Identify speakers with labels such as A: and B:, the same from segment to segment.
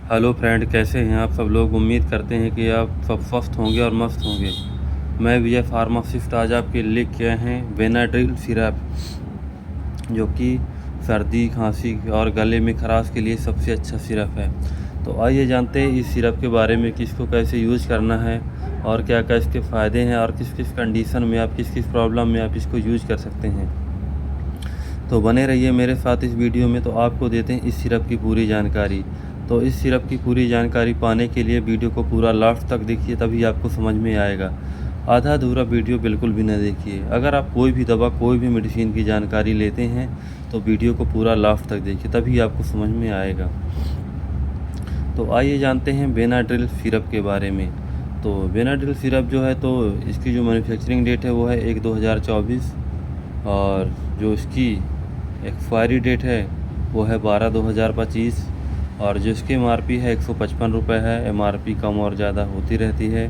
A: Hello friend, कैसे हैं आप सब लोग। उम्मीद करते हैं कि आप सब स्वस्थ होंगे और मस्त होंगे। मैं विजय फार्मासिस्ट आज आपके लिए लेके आए हैं बेनाड्रिल सिरप, जो कि सर्दी खांसी और गले में खराश के लिए सबसे अच्छा सिरप है। तो आइए जानते हैं इस सिरप के बारे में कि इसको कैसे यूज़ करना है और क्या क्या इसके फ़ायदे हैं और किस किस कंडीशन में आप, किस किस प्रॉब्लम में आप इसको यूज़ कर सकते हैं। तो बने रहिए मेरे साथ इस वीडियो में। तो आपको देते हैं इस सिरप की पूरी जानकारी। तो इस सिरप की पूरी जानकारी पाने के लिए वीडियो को पूरा लास्ट तक देखिए, तभी आपको समझ में आएगा। आधा अधूरा वीडियो बिल्कुल भी न देखिए। अगर आप कोई भी दवा, कोई भी मेडिसिन की जानकारी लेते हैं तो वीडियो को पूरा लास्ट तक देखिए, तभी आपको समझ में आएगा। तो आइए जानते हैं बेनाड्रिल सिरप के बारे में। तो बेनाड्रिल सिरप जो है, तो इसकी जो मैन्युफैक्चरिंग डेट है वो है 1/2024, और जो इसकी एक्सपायरी डेट है वो है 12/2025, और जो इसकी MRP है 155 रुपये है। MRP कम और ज़्यादा होती रहती है।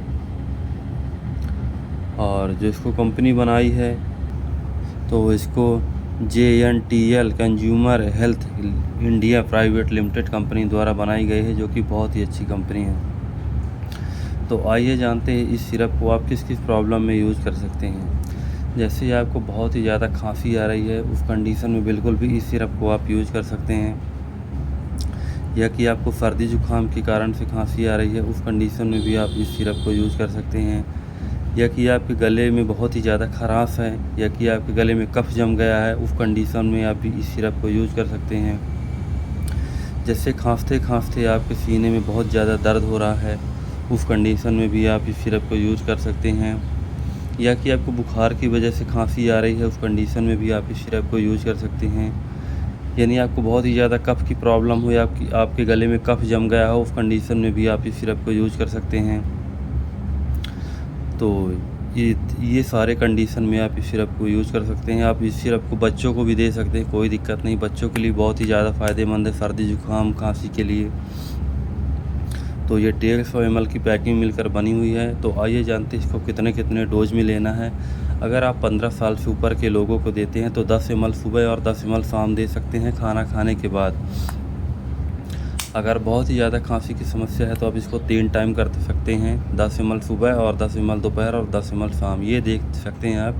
A: और जो इसको कंपनी बनाई है तो इसको JNTL consumer health India private limited company द्वारा बनाई गई है, जो कि बहुत ही अच्छी कंपनी है। तो आइए जानते हैं इस सिरप को आप किस किस प्रॉब्लम में यूज़ कर सकते हैं। जैसे आपको बहुत ही ज़्यादा खांसी आ रही है, उस कंडीशन में बिल्कुल भी इस सिरप को आप यूज़ कर सकते हैं। या कि आपको सर्दी जुकाम के कारण से खांसी आ रही है, उस कंडीशन में भी आप इस सिरप को यूज़ कर सकते हैं। या कि आपके गले में बहुत ही ज़्यादा खराश है, या कि आपके गले में कफ जम गया है, उस कंडीशन में आप भी इस सिरप को यूज़ कर सकते हैं। जैसे खांसते खांसते आपके सीने में बहुत ज़्यादा दर्द हो रहा है, उस कंडीशन में भी आप इस सिरप को यूज़ कर सकते हैं। या कि आपको बुखार की वजह से खांसी आ रही है, उस कंडीशन में भी आप इस सिरप को यूज़ कर सकते हैं। यानी आपको बहुत ही ज़्यादा कफ़ की प्रॉब्लम हो, या आपके गले में कफ़ जम गया हो, उस कंडीशन में भी आप इस सिरप को यूज़ कर सकते हैं। तो ये सारे कंडीशन में आप इस सिरप को यूज़ कर सकते हैं। आप इस सिरप को बच्चों को भी दे सकते हैं, कोई दिक्कत नहीं। बच्चों के लिए बहुत ही ज़्यादा फ़ायदेमंद है सर्दी जुकाम खांसी के लिए। तो ये 150 ml की पैकिंग मिलकर बनी हुई है। तो आइए जानते हैं इसको कितने कितने डोज में लेना है। अगर आप 15 साल से ऊपर के लोगों को देते हैं तो 10 ml सुबह और 10 ml शाम दे सकते हैं खाना खाने के बाद। अगर बहुत ही ज़्यादा खांसी की समस्या है तो आप इसको 3 टाइम कर सकते हैं, 10 ml सुबह और 10 ml दोपहर और 10 ml शाम। ये देख सकते हैं आप,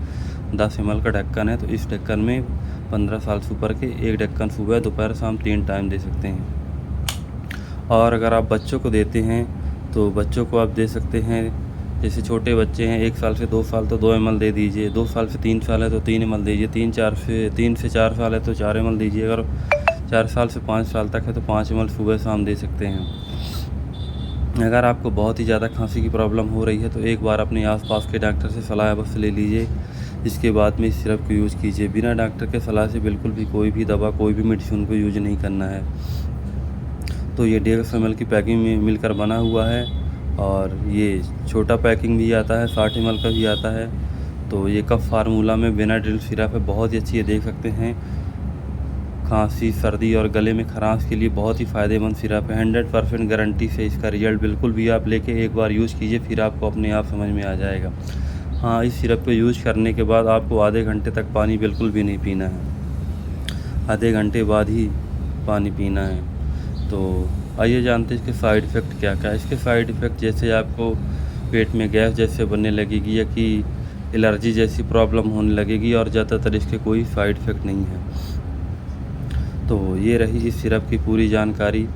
A: 10 ml का ढक्कन है, तो इस ढक्कन में 15 साल से ऊपर के एक ढक्कन सुबह दोपहर शाम 3 टाइम दे सकते हैं। और अगर आप बच्चों को देते हैं तो बच्चों को आप दे सकते हैं, जैसे छोटे बच्चे हैं 1 साल से 2 साल तो 2 ml दे दीजिए, 2 साल से 3 साल है तो 3 ml दीजिए, 3 से 4 साल है तो 4 ml दीजिए, अगर 4 साल से 5 साल तक है तो 5 ml सुबह शाम दे सकते हैं। अगर आपको बहुत ही ज़्यादा खांसी की प्रॉब्लम हो रही है तो एक बार अपने आसपास के डॉक्टर से सलाह अवश्य ले लीजिए। इसके बाद में इस सिरप को यूज़ कीजिए। बिना डॉक्टर के सलाह से बिल्कुल भी कोई भी दवा, कोई भी मेडिसिन को यूज नहीं करना है। तो ये 150 ml की पैकिंग में मिलकर बना हुआ है, और ये छोटा पैकिंग भी आता है, 60 ml का भी आता है। तो ये कफ फार्मूला में बेनाड्रिल सिरप है, बहुत ही अच्छी है, देख सकते हैं। खांसी, सर्दी और गले में खराश के लिए बहुत ही फ़ायदेमंद सिरप है। 100% गारंटी से इसका रिज़ल्ट बिल्कुल भी आप लेके एक बार यूज़ कीजिए, फिर आपको अपने आप समझ में आ जाएगा। हाँ, इस सिरप को यूज़ करने के बाद आपको आधे घंटे तक पानी बिल्कुल भी नहीं पीना है, आधे घंटे बाद ही पानी पीना है। तो आइए जानते हैं इसके साइड इफ़ेक्ट क्या क्या है। इसके साइड इफ़ेक्ट जैसे आपको पेट में गैस जैसे बनने लगेगी, या कि एलर्जी जैसी प्रॉब्लम होने लगेगी, और ज़्यादातर इसके कोई साइड इफ़ेक्ट नहीं है। तो ये रही इस सिरप की पूरी जानकारी।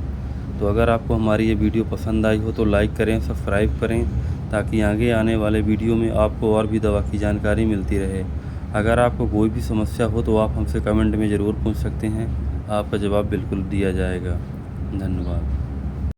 A: तो अगर आपको हमारी ये वीडियो पसंद आई हो तो लाइक करें, सब्सक्राइब करें, ताकि आगे आने वाले वीडियो में आपको और भी दवा की जानकारी मिलती रहे। अगर आपको कोई भी समस्या हो तो आप हमसे कमेंट में ज़रूर पूछ सकते हैं, आपका जवाब बिल्कुल दिया जाएगा। धन्यवाद।